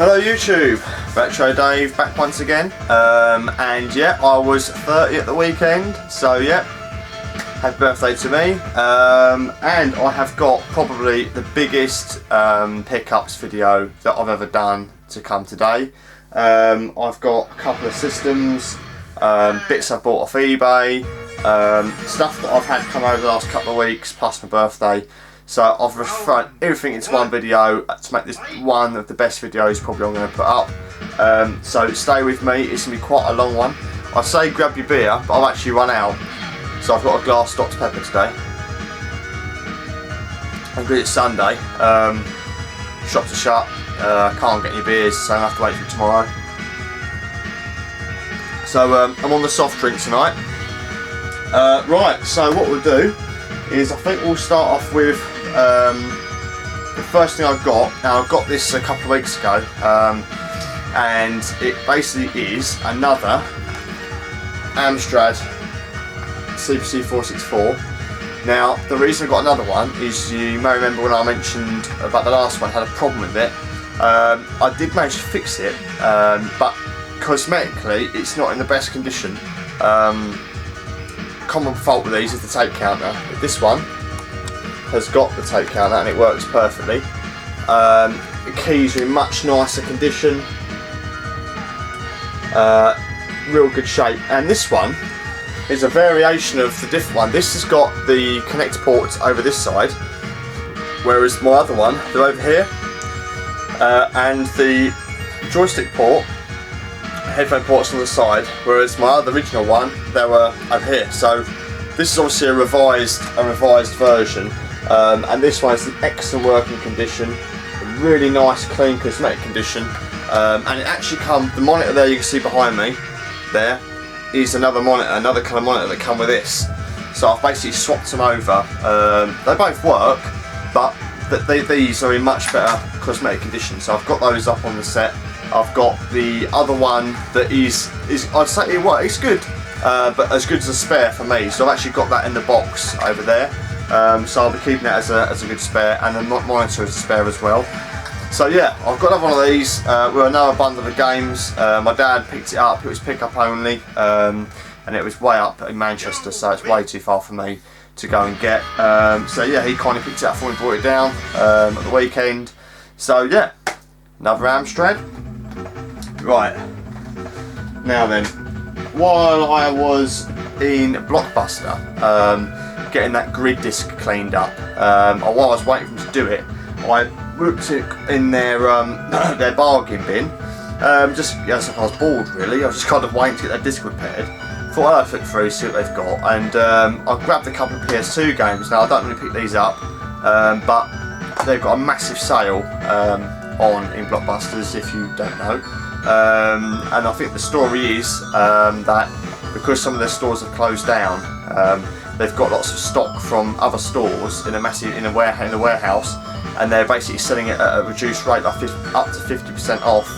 Hello YouTube, Retro Dave back once again, and yeah, I was 30 at the weekend, so yeah, happy birthday to me, and I have got probably the biggest pickups video that I've ever done to come today. I've got a couple of systems, bits I bought off eBay, stuff that I've had come over the last couple of weeks, plus my birthday. So I've thrown everything into one video to make this one of the best videos probably I'm going to put up. So stay with me, it's going to be quite a long one. I say grab your beer, but I've actually run out. So I've got a glass Dr Pepper today. And because it's Sunday, shops are shut, can't get any beers, so I have to wait for tomorrow. So I'm on the soft drink tonight. Right, so what we'll do is I think we'll start off with the first thing I've got. Now I got this a couple of weeks ago, and it basically is another Amstrad CPC 464. Now the reason I got another one is you may remember when I mentioned about the last one had a problem with it. I did manage to fix it, but cosmetically it's not in the best condition. Common fault with these is the tape counter, but this one has got the tape counter and it works perfectly. The keys are in much nicer condition, real good shape, and this one is a variation of the different one. This has got the connect ports over this side, whereas my other one, they're over here, and the joystick port, headphone ports on the side, whereas my other original one, they were over here. So this is obviously a revised version, and this one is in excellent working condition, really nice clean cosmetic condition, and it actually comes, the monitor there you can see behind me there is another monitor, another colour monitor that come with this. So I've basically swapped them over. They both work, but these are in much better cosmetic condition, so I've got those up on the set. I've got the other one that is I'd say it's good, but as good as a spare for me. So I've actually got that in the box over there. So I'll be keeping that as a good spare, and the monitor as a spare as well. So yeah, I've got another one of these with another bundle of games. My dad picked it up. It was pick up only, and it was way up in Manchester, so it's way too far for me to go and get. So yeah, he kindly picked it up for me and brought it down at the weekend. So yeah, another Amstrad. Right, now then, while I was in Blockbuster getting that grid disc cleaned up, or while I was waiting for them to do it, I looked in their bargain bin, just as if I was bored really. I was just kind of waiting to get that disc repaired. Thought I'd flick through, see what they've got, and I grabbed a couple of PS2 games. Now I don't really pick these up, but they've got a massive sale on in Blockbusters, if you don't know. And I think the story is that because some of their stores have closed down, they've got lots of stock from other stores in a warehouse, and they're basically selling it at a reduced rate, like up to 50% off,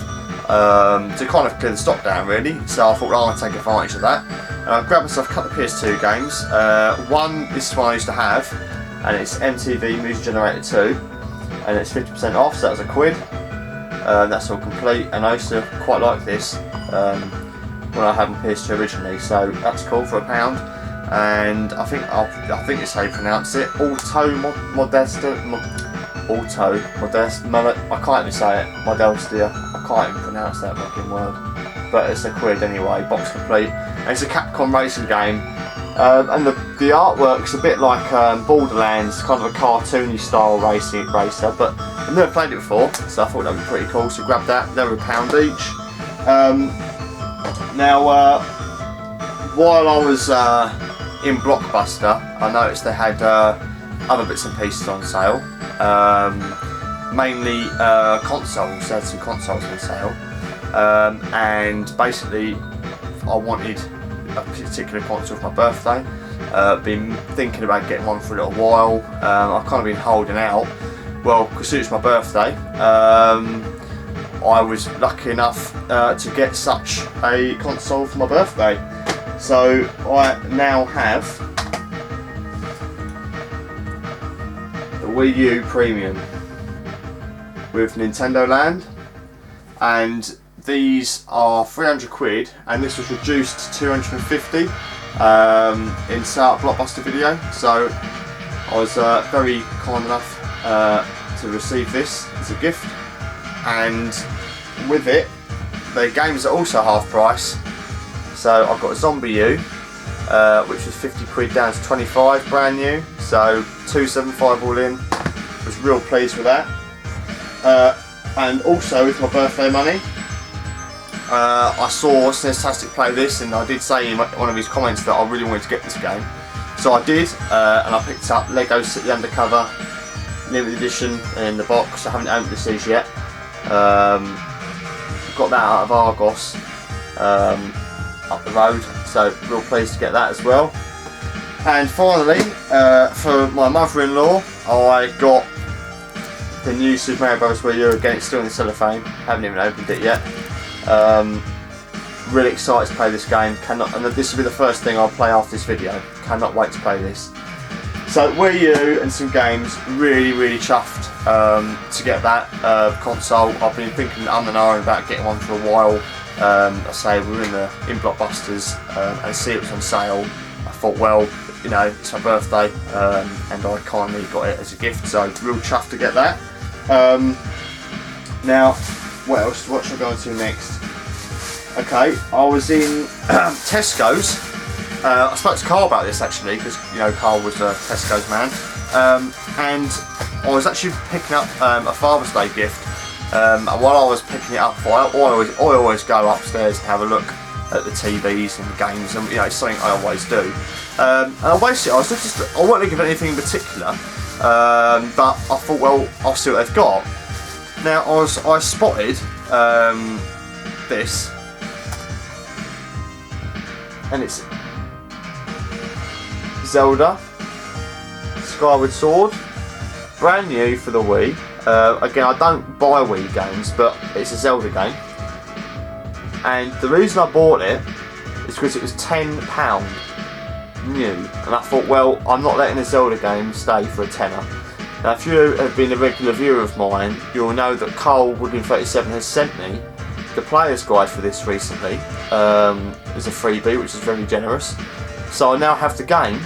to kind of clear the stock down really. So I thought, well, I'm going to take advantage of that, and I grabbed myself a couple of PS2 games. This one I used to have, and it's MTV Music Generator 2, and it's 50% off, so that was £1. That's all complete, and I used to quite like this when I had my PS2 originally, so that's cool for £1. And I think it's how you pronounce it. I can't even say it. Modestia. I can't even pronounce that fucking word. But it's £1 anyway, box complete. And it's a Capcom racing game. And the artwork's a bit like Borderlands, kind of a cartoony style racer, but I've never played it before, so I thought that would be pretty cool, so grab that. They were £1 each. Now, while I was in Blockbuster, I noticed they had other bits and pieces on sale, mainly consoles. They had some consoles on sale, and basically I wanted a particular console for my birthday. Been thinking about getting one for a little while. I've kind of been holding out. Well, because it's my birthday, I was lucky enough to get such a console for my birthday. So I now have the Wii U Premium with Nintendo Land, and these are 300 quid, and this was reduced to 250 in Setup Blockbuster video. So I was very kind enough to receive this as a gift, and with it the games are also half price. So I've got Zombie U, which was 50 quid down to 25, brand new, so 275 all in. Was real pleased with that. And also with my birthday money, I saw Snestastic play this, and I did say in one of his comments that I really wanted to get this game. So I did, and I picked up Lego City Undercover limited edition in the box. I haven't opened these yet. Got that out of Argos up the road, so real pleased to get that as well. And finally, for my mother-in-law, I got the new Super Mario Bros. Wii U. Again, it's still in the cellophane, haven't even opened it yet. Really excited to play this game. And this will be the first thing I'll play after this video. Cannot wait to play this. So Wii U and some games, really chuffed to get that console. I've been thinking and ahhing about getting one for a while. I say we were in Blockbusters and see it was on sale. I thought, well, you know, it's my birthday, and I kindly got it as a gift, so real chuffed to get that. Now, what else? What should I go into next? Okay, I was in Tesco's. I spoke to Carl about this actually, because you know Carl was a Tesco's man, and I was actually picking up a Father's Day gift. And while I was picking it up, I always go upstairs and have a look at the TVs and the games, and you know it's something I always do. And I wasn't looking at anything in particular, but I thought, well, I'll see what they've got. Now I spotted this, and it's Zelda Skyward Sword, brand new for the Wii. Again, I don't buy Wii games, but it's a Zelda game, and the reason I bought it is because it was £10 new, and I thought, well, I'm not letting a Zelda game stay for a tenner. Now, if you have been a regular viewer of mine, you'll know that Carl Woodlin37 has sent me the player's guide for this recently as a freebie, which is very generous. So I now have the game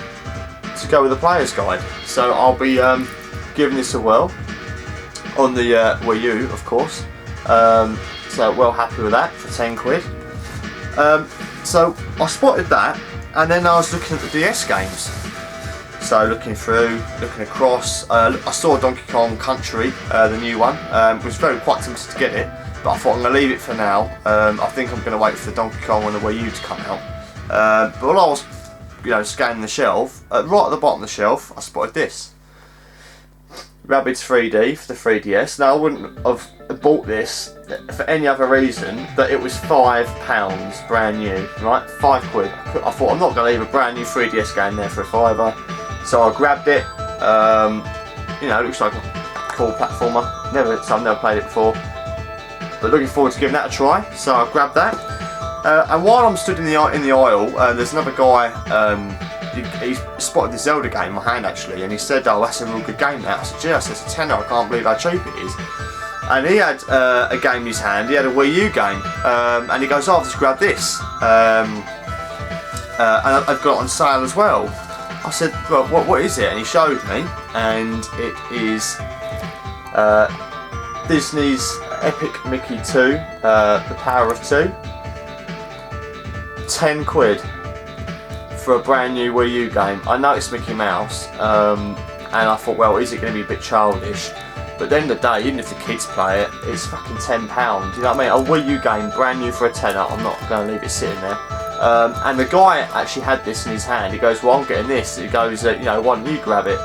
to go with the player's guide. So I'll be giving this a whirl on the Wii U, of course. So well happy with that for 10 quid. So I spotted that, and then I was looking at the DS games. So looking across, I saw Donkey Kong Country, the new one. Was quite tempted to get it, but I thought I'm going to leave it for now. I think I'm going to wait for the Donkey Kong on the Wii U to come out. But while I was, scanning the shelf, right at the bottom of the shelf, I spotted this. Rabbids 3D for the 3DS. Now, I wouldn't have bought this for any other reason that it was £5 brand new, right? 5 quid. I thought, I'm not going to leave a brand new 3DS game there for a fiver. So I grabbed it. It looks like a cool platformer. I've never played it before, but looking forward to giving that a try. So I grabbed that. And while I'm stood in the aisle, there's another guy. He spotted the Zelda game in my hand actually, and he said, "Oh, that's a real good game." That I said, "Yeah, it's a tenner. I can't believe how cheap it is." And he had a game in his hand. He had a Wii U game, and he goes, "Oh, I've just grabbed this, and I've got it on sale as well." I said, "Well, what is it?" And he showed me, and it is Disney's Epic Mickey 2, The Power of Two. 10 quid for a brand new Wii U game. I know it's Mickey Mouse, and I thought, well, is it going to be a bit childish? But at the end of the day, even if the kids play it, it's fucking £10. You know what I mean? A Wii U game, brand new for a tenner. I'm not going to leave it sitting there. And the guy actually had this in his hand. He goes, "Well, I'm getting this." He goes, "Why don't you grab it?"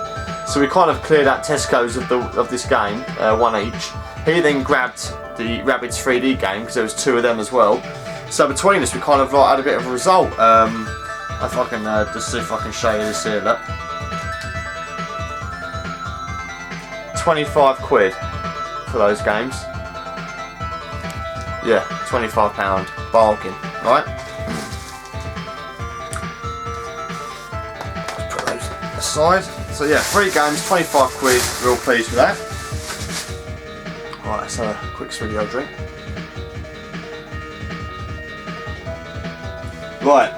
So we kind of cleared out Tesco's of this game, one each. He then grabbed the Rabbids 3D game because there was 2 of them as well. So between us, we kind of had a bit of a result. If I can just see if I can show you this here. Look, 25 quid for those games. Yeah, £25 bargain, right? Put those aside. So yeah, 3 games, 25 quid. Real pleased with that. Right, let's have a quick video drink. Right,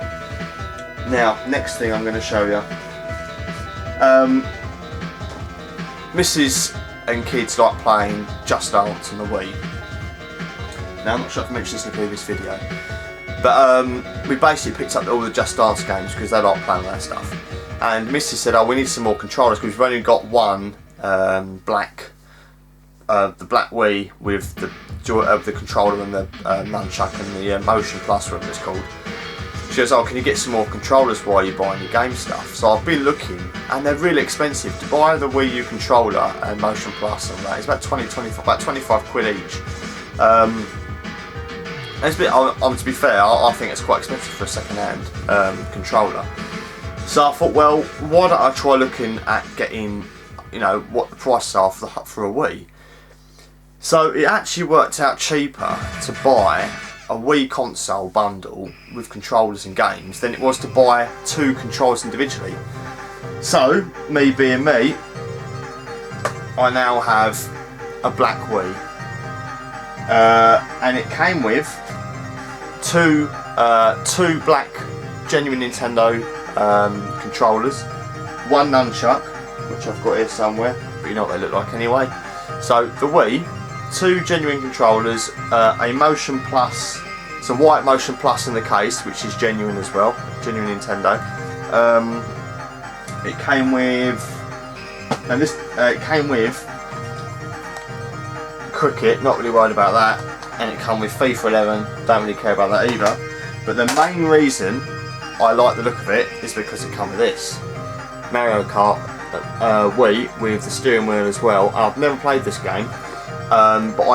now next thing I'm going to show you. Mrs. and kids like playing Just Dance on the Wii. Now I'm not sure if I mentioned this in the previous video, but we basically picked up all the Just Dance games because they like playing that stuff. And Mrs. said, "Oh, we need some more controllers because we've only got one the black Wii with the controller and the nunchuck and the Motion Plus, whatever it's called." She goes, "Oh, can you get some more controllers while you're buying your game stuff?" So I've been looking, and they're really expensive. To buy the Wii U controller and Motion Plus and that, it's about 25 quid each. It's a bit, to be fair, I think it's quite expensive for a second-hand controller. So I thought, well, why don't I try looking at getting, you know, what the prices are for a Wii. So it actually worked out cheaper to buy a Wii console bundle with controllers and games than it was to buy 2 controllers individually. So, me being me, I now have a black Wii. And it came with two black genuine Nintendo controllers, one nunchuck, which I've got here somewhere, but you know what they look like anyway. So the Wii, 2 genuine controllers, a Motion Plus, it's a white Motion Plus in the case, which is genuine as well, genuine Nintendo. It came with, and this it came with cricket, not really worried about that, and it came with FIFA 11, don't really care about that either. But the main reason I like the look of it is because it comes with this Mario Kart Wii with the steering wheel as well. I've never played this game, but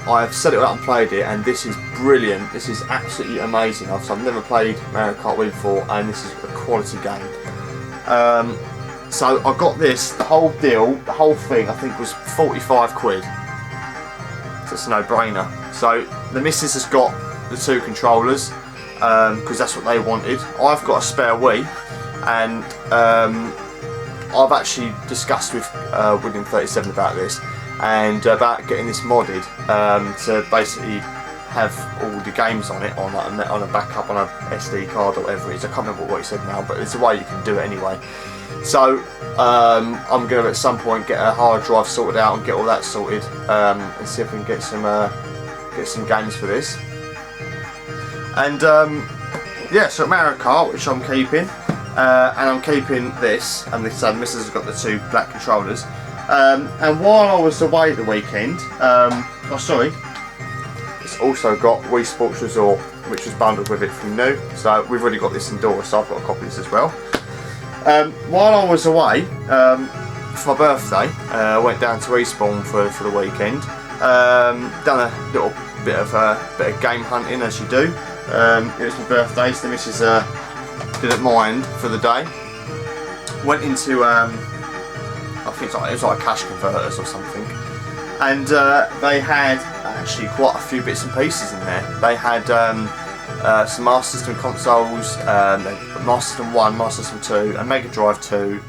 I've set it up and played it, and this is brilliant. This is absolutely amazing. I've never played Mario Kart Wii before, and this is a quality game. So I got this, the whole deal, the whole thing, I think was 45 quid. So it's a no-brainer. So the missus has got the 2 controllers because that's what they wanted. I've got a spare Wii, and I've actually discussed with William37 about this and about getting this modded to basically have all the games on it on a backup on a SD card or whatever it is. I can't remember what he said now, but there's a way you can do it anyway. So I'm going to at some point get a hard drive sorted out and get all that sorted and see if we can get some games for this. And yeah, so Mario Kart, which I'm keeping, and I'm keeping this, and the missus has got the 2 black controllers. And while I was away the weekend, it's also got Wii Sports Resort, which was bundled with it from new. So we've already got this endorsed, so I've got a copy of this as well. While I was away for my birthday, I went down to Eastbourne for the weekend. Done a little bit of game hunting, as you do. It was my birthday, so the missus didn't mind for the day. Went into I think it was like a cash converters or something, and they had actually quite a few bits and pieces in there. They had some Master System consoles, Master System 1, Master System 2, and Mega Drive 2.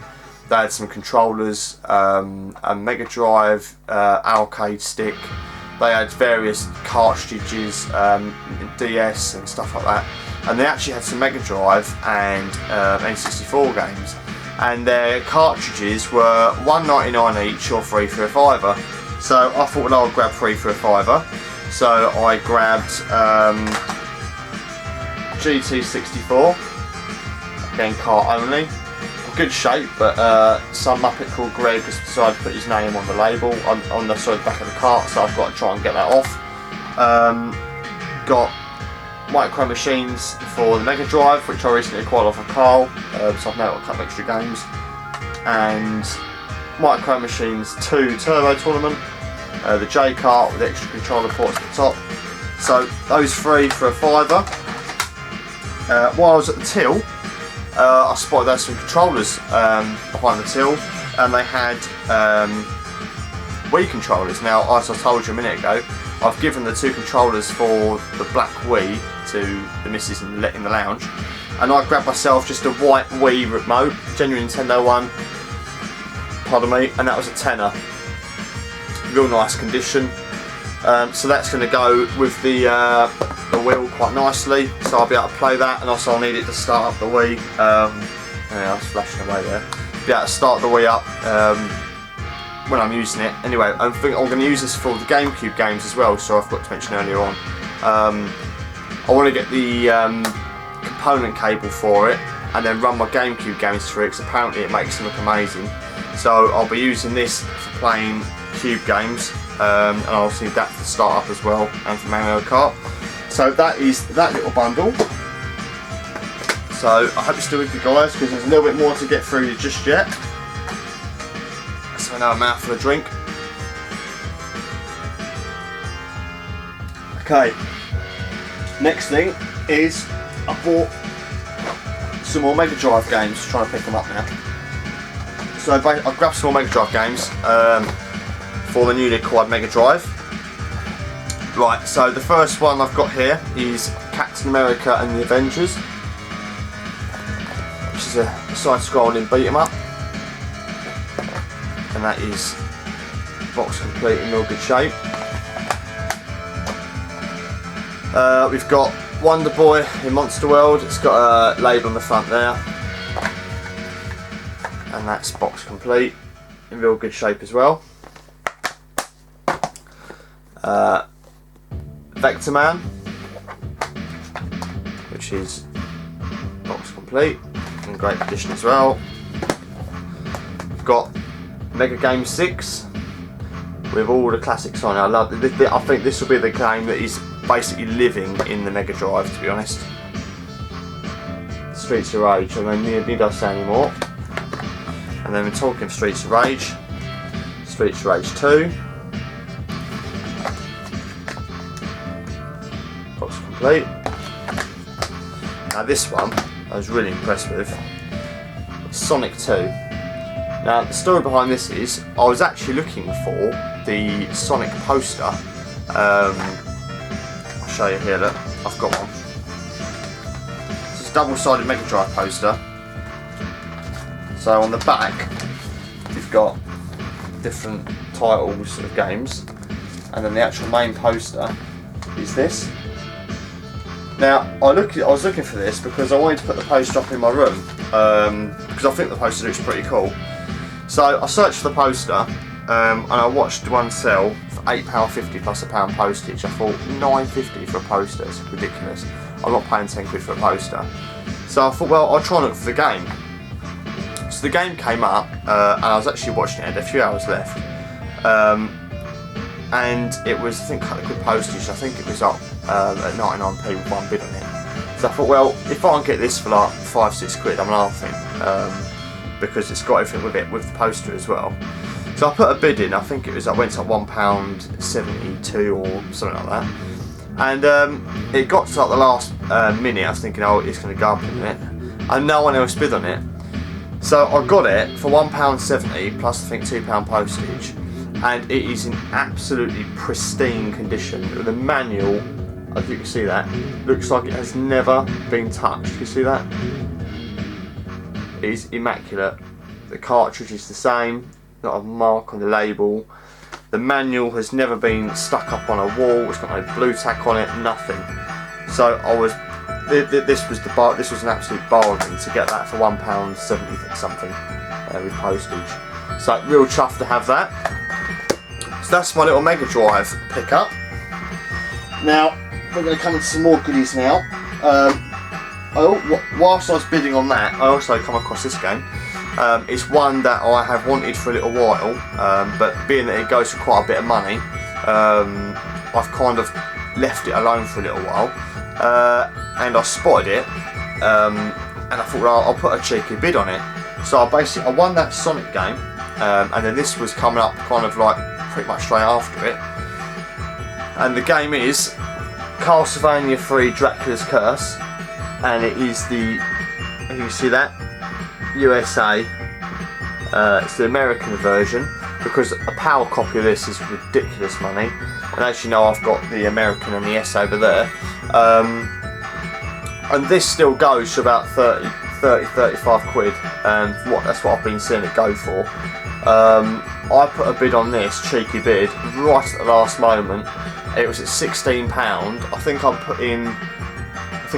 They had some controllers, a Mega Drive arcade stick. They had various cartridges, DS and stuff like that. And they actually had some Mega Drive and N64 games. And their cartridges were $1.99 each or 3 for a $5. So I thought, well, I'll grab 3 for a $5. So I grabbed GT64, again kart only, good shape, but some muppet called Greg has decided to put his name on the label, on the back of the cart, so I've got to try and get that off. Got micro machines for the Mega Drive, which I recently acquired off of Carl, so I've now got a couple of extra games, and micro machines 2 Turbo Tournament, the J-Kart with extra controller ports at the top. So those 3 for a $5. While I was at the till, I spotted there some controllers behind the till, and they had Wii controllers. Now, as I told you a minute ago, I've given the 2 controllers for the black Wii to the missus in the lounge, and I grabbed myself just a white Wii remote, genuine Nintendo one, pardon me, and that was a tenner. Real nice condition. So that's going to go with the wheel quite nicely, so I'll be able to play that, and also I'll need it to start up the Wii. Yeah, I was flashing away there. Be able to start the Wii up when I'm using it. Anyway, I'm going to use this for the GameCube games as well, so I forgot to mention earlier on. I want to get the component cable for it, and then run my GameCube games through it, because apparently it makes them look amazing. So I'll be using this for playing Cube games, and I'll need that for the start up as well, and for Mario Kart. So that is that little bundle. So I hope you're still with me, guys, because there's a little bit more to get through just yet. So now a mouthful of drink. Okay, next thing is I bought some more Mega Drive games, trying to pick them up now. So I grabbed some more Mega Drive games for the newly acquired Mega Drive. Right, so the first one I've got here is Captain America and the Avengers, which is a side-scrolling beat 'em up, and that is box complete in real good shape. We've got Wonder Boy in Monster World. It's got a label on the front there, and that's box complete in real good shape as well. Vector Man, which is box complete in great condition as well. We've got Mega Game 6 with all the classics on it. I love it. I think this will be the game that is basically living in the Mega Drive, to be honest. Streets of Rage, I don't need to say anymore. And then we're talking Streets of Rage, Streets of Rage 2, box complete. Now this one I was really impressed with, Sonic 2. Now the story behind this is I was actually looking for the Sonic poster. I'll show you here, look, I've got one. It's a double-sided Mega Drive poster. So on the back you've got different titles of games, and then the actual main poster is this. Now I was looking for this because I wanted to put the poster up in my room, because I think the poster looks pretty cool. So I searched for the poster, and I watched one sell for £8.50 plus £1 postage. I thought £9.50 for a poster is ridiculous. I'm not paying £10 for a poster. So I thought, well, I'll try and look for the game. So the game came up, and I was actually watching it. It had a few hours left, and it was, I think, cut a good postage. I think it was up at 99p with one bid on it. So I thought, well, if I can get this for like £5-6 quid, I'm laughing, because it's got everything with it, with the poster as well. So I put a bid in. I think it was, I went to £1.72 or something like that, and it got to like the last minute. I was thinking, oh, it's going to go up in a minute, and no one else bid on it. So I got it for £1.70 plus I think £2 postage, and it is in absolutely pristine condition. The manual, as you can see, that looks like it has never been touched. You see that? It is immaculate. The cartridge is the same, not a mark on the label. The manual has never been stuck up on a wall. It's got no blue tack on it, nothing. So I was. This was an absolute bargain to get that for £1.70 something with postage. So real chuffed to have that. So that's my little Mega Drive pickup. Now we're going to come into some more goodies now. Whilst I was bidding on that, I also come across this game. It's one that I have wanted for a little while, but being that it goes for quite a bit of money, I've kind of left it alone for a little while. And I spotted it, and I thought, well, I'll put a cheeky bid on it. So I won that Sonic game, and then this was coming up kind of like pretty much straight after it. And the game is Castlevania 3 Dracula's Curse, and it is the, you can see that, USA. It's the American version, because a PAL copy of this is ridiculous money. And as you know, I've got the American and the S over there. And this still goes to about 35 quid, and that's what I've been seeing it go for. I put a bid on this, cheeky bid, right at the last moment, It was at £16. I think I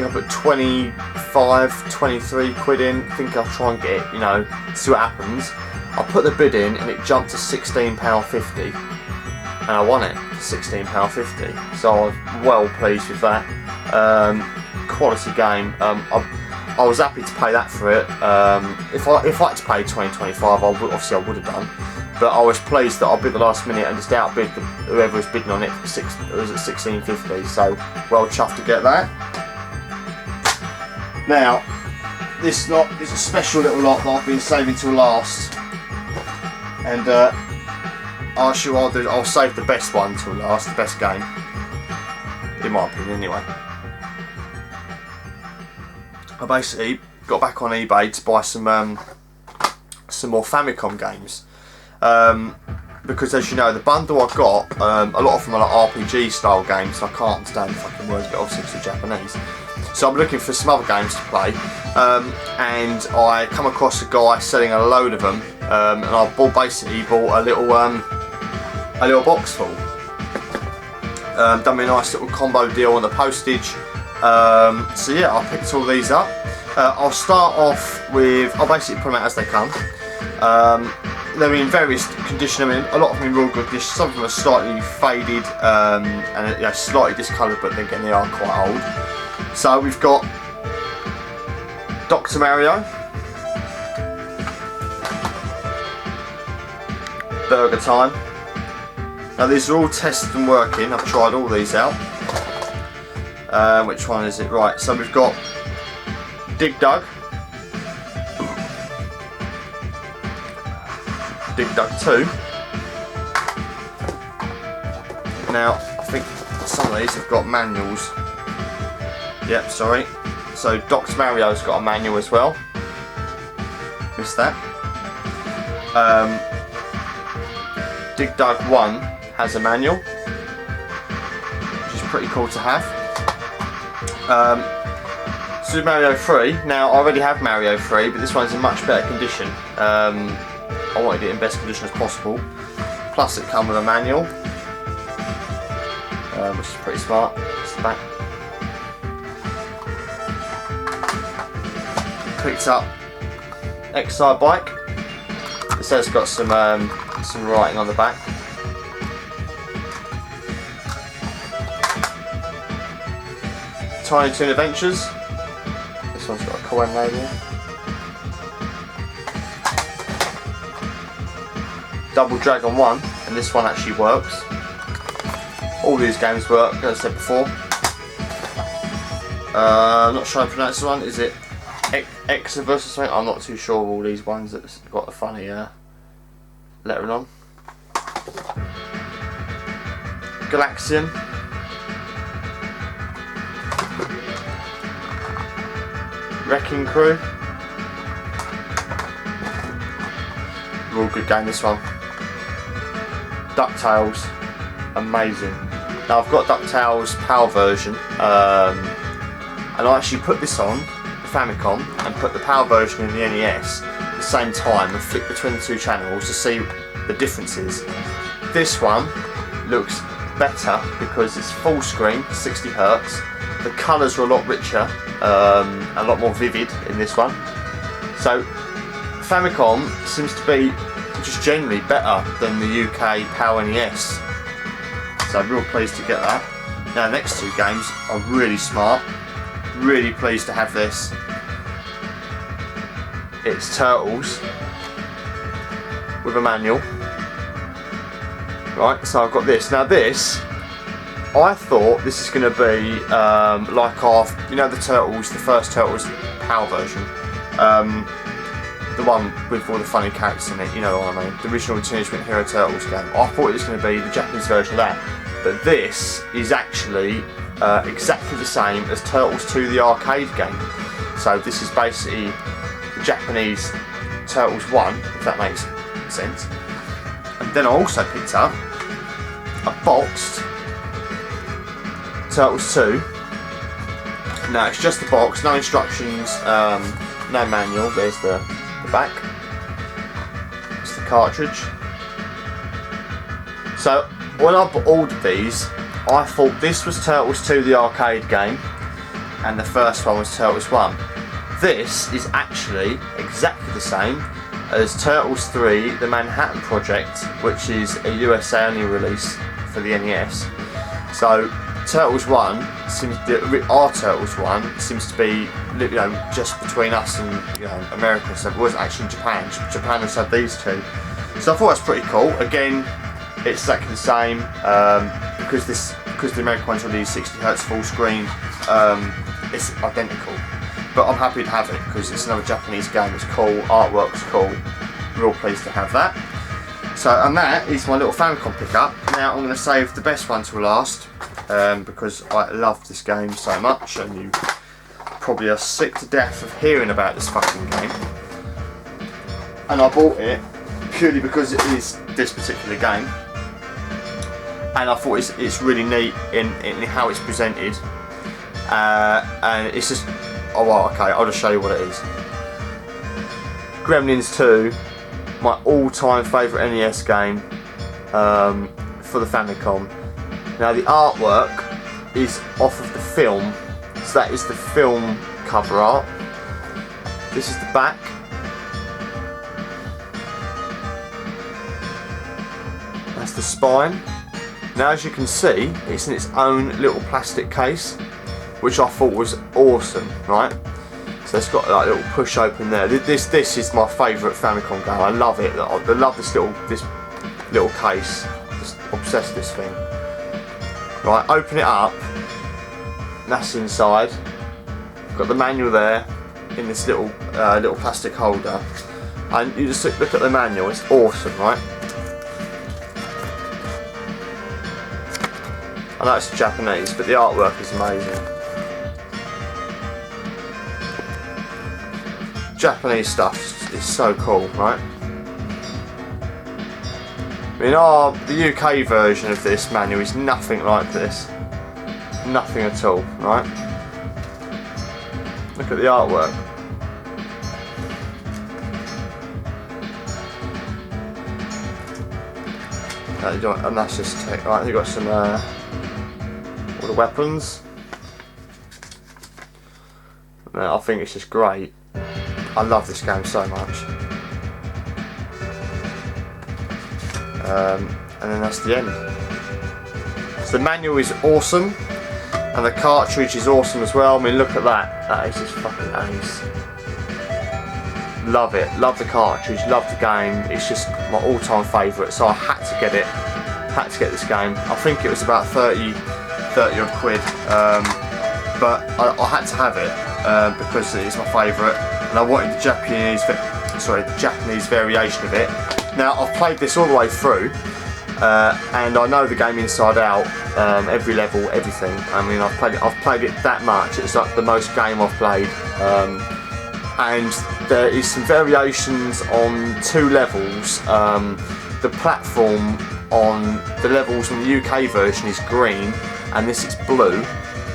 put 25, 23 quid in. I think I'll try and get it, you know, see what happens. I put the bid in and it jumped to £16.50, and I won it for £16.50. So I was well pleased with that. Quality game. I was happy to pay that for it. If I had to pay 20, 25, I would have done. But I was pleased that I bid the last minute and just outbid whoever was bidding on it. It was at £16.50. So well chuffed to get that. Now, this lot is a special little lot that I've been saving till last, and I'll save the best one till last, the best game, in my opinion anyway. I basically got back on eBay to buy some more Famicom games, because as you know, the bundle I got, a lot of them are like RPG style games, so I can't understand the fucking words, but obviously it's the Japanese. So I'm looking for some other games to play, and I come across a guy selling a load of them, and I basically bought a little box full. Done me a nice little combo deal on the postage. So yeah, I picked all these up. I'll start off with, I'll basically put them out as they come. They're in various condition. I mean, a lot of them in real good condition. Some of them are slightly faded and you know, slightly discoloured, but then again they are quite old. So we've got Dr. Mario, Burger Time. Now these are all tested and working. I've tried all these out. Which one is it? Right, so we've got Dig Dug, Dig Dug 2. Now I think some of these have got manuals. Yep, sorry. So Dr. Mario's got a manual as well. Missed that. Dig Dug 1 has a manual, which is pretty cool to have. Super Mario 3. Now I already have Mario 3, but this one's in much better condition. I wanted it in best condition as possible. Plus it comes with a manual, which is pretty smart. It's the back. Picked up Excite Bike. It says it's got some writing on the back. Tiny Toon Adventures. This one's got a coin label. Double Dragon 1, and this one actually works. All these games work, as I said before. I'm not sure how to pronounce this one. Is it Exodus or something? I'm not too sure of all these ones that's got the funny lettering on. Galaxian. Wrecking Crew. Real good game, this one. DuckTales. Amazing. Now I've got DuckTales PAL version, and I actually put this on Famicom and put the PAL version in the NES at the same time and flick between the two channels to see the differences. This one looks better because it's full screen, 60 Hz. The colours are a lot richer, a lot more vivid in this one. So Famicom seems to be just generally better than the UK PAL NES. So I'm real pleased to get that. Now the next two games are really smart. Really pleased to have this. It's Turtles with a manual. Right, so I've got this. Now this, I thought this is going to be like our, you know, the Turtles, the first Turtles PAL version. The one with all the funny characters in it, you know what I mean. The original Teenage Mutant Hero Turtles game. I thought it was going to be the Japanese version of that. But this is actually exactly the same as Turtles 2, the arcade game. So this is basically the Japanese Turtles 1, if that makes sense. And then I also picked up a boxed Turtles 2. Now it's just the box, no instructions, no manual. There's the back. It's the cartridge. So when I ordered these, I thought this was Turtles 2, the arcade game, and the first one was Turtles 1. This is actually exactly the same as Turtles 3, the Manhattan Project, which is a USA only release for the NES. So Turtles 1 seems, our Turtles 1 seems to be, you know, just between us and, you know, America. So it was actually in Japan. Japan has had these two. So I thought that's pretty cool. Again, it's exactly the same because the American one's on the 60Hz full screen. It's identical. But I'm happy to have it because it's another Japanese game. It's cool. Artwork's cool. Real pleased to have that. So, and that is my little Famicom pickup. Now I'm going to save the best one till last because I love this game so much, and you probably are sick to death of hearing about this fucking game. And I bought it purely because it is this particular game, and I thought it's really neat in how it's presented, and it's just, oh well, okay, I'll just show you what it is. Gremlins 2, my all-time favourite NES game for the Famicom. Now the artwork is off of the film, so that is the film cover art. This is the back. That's the spine. Now as you can see, it's in its own little plastic case, which I thought was awesome, right? So it's got like a little push open there. This is my favourite Famicom game. I love it. I love this little case. Just obsessed with this thing. Right, open it up. That's inside. Got the manual there in this little plastic holder, and you just look at the manual. It's awesome, right? I know it's Japanese, but the artwork is amazing. Japanese stuff is so cool, right? I mean, the UK version of this manual is nothing like this. Nothing at all, right? Look at the artwork. And that's just right. You've got some all the weapons. I think it's just great. I love this game so much. And then that's the end. So the manual is awesome, and the cartridge is awesome as well. I mean, look at that. That is just fucking ace. Love it. Love the cartridge. Love the game. It's just my all-time favourite. So I had to get it. Had to get this game. I think it was about 30 odd quid. But I had to have it because it is my favourite, and I wanted the Japanese variation of it. Now I've played this all the way through, and I know the game inside out, every level, everything. I mean, I've played it that much. It's like the most game I've played, and there is some variations on 2 levels. The platform on the levels on the UK version is green, and this is blue.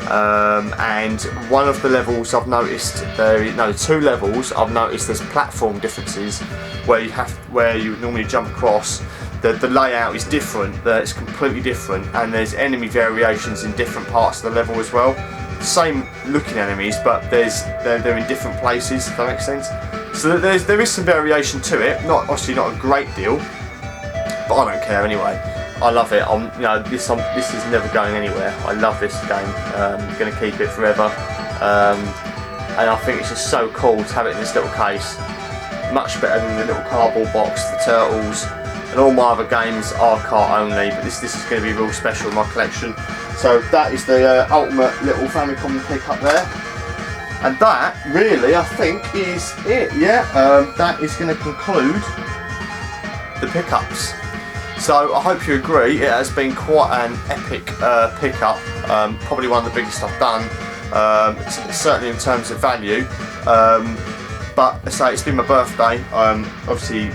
And one of the levels I've noticed, 2 levels I've noticed there's platform differences where you normally jump across. The layout is different, it's completely different, and there's enemy variations in different parts of the level as well. Same looking enemies, but they're in different places, if that makes sense. So there is some variation to it, obviously not a great deal, but I don't care anyway. I love it. This is never going anywhere. I love this game. I'm going to keep it forever. And I think it's just so cool to have it in this little case. Much better than the little cardboard box, the Turtles, and all my other games are cart only. But this is going to be real special in my collection. So that is the ultimate little Famicom pickup there. And that really, I think, is it. Yeah, that is going to conclude the pickups. So I hope you agree, it has been quite an epic pickup, probably one of the biggest I've done, certainly in terms of value, but I say it's been my birthday. Obviously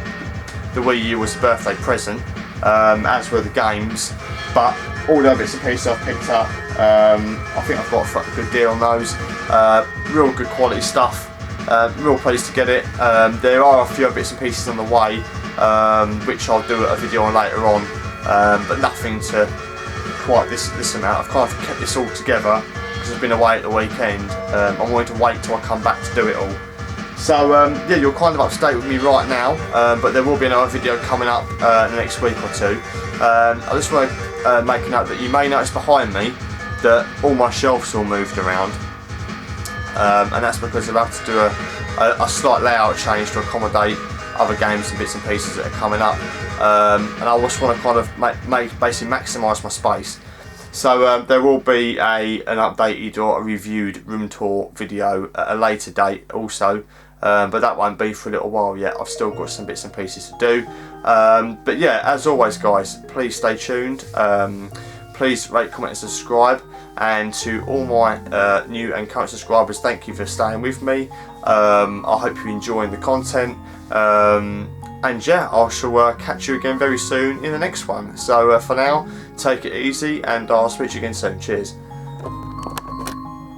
the Wii U was a birthday present, as were the games, but all the other bits and pieces I've picked up, I think I've got a good deal on those, real good quality stuff, real pleased to get it. There are a few other bits and pieces on the way, which I'll do a video on later on, but nothing to quite this amount. I've kind of kept this all together because I've been away at the weekend. I wanted to wait till I come back to do it all. So yeah, you're kind of up to date with me right now, but there will be another video coming up in the next week or two. I just want to make a note that you may notice behind me that all my shelves are all moved around, and that's because I've had to do a slight layout change to accommodate other games and bits and pieces that are coming up, and I just want to kind of basically maximise my space. So there will be an updated or a reviewed room tour video at a later date also, but that won't be for a little while yet. I've still got some bits and pieces to do, but yeah, as always guys, please stay tuned, please rate, comment and subscribe, and to all my new and current subscribers, thank you for staying with me. I hope you're enjoying the content, and yeah, I shall catch you again very soon in the next one. So for now, take it easy, and I'll speak to you again soon. Cheers.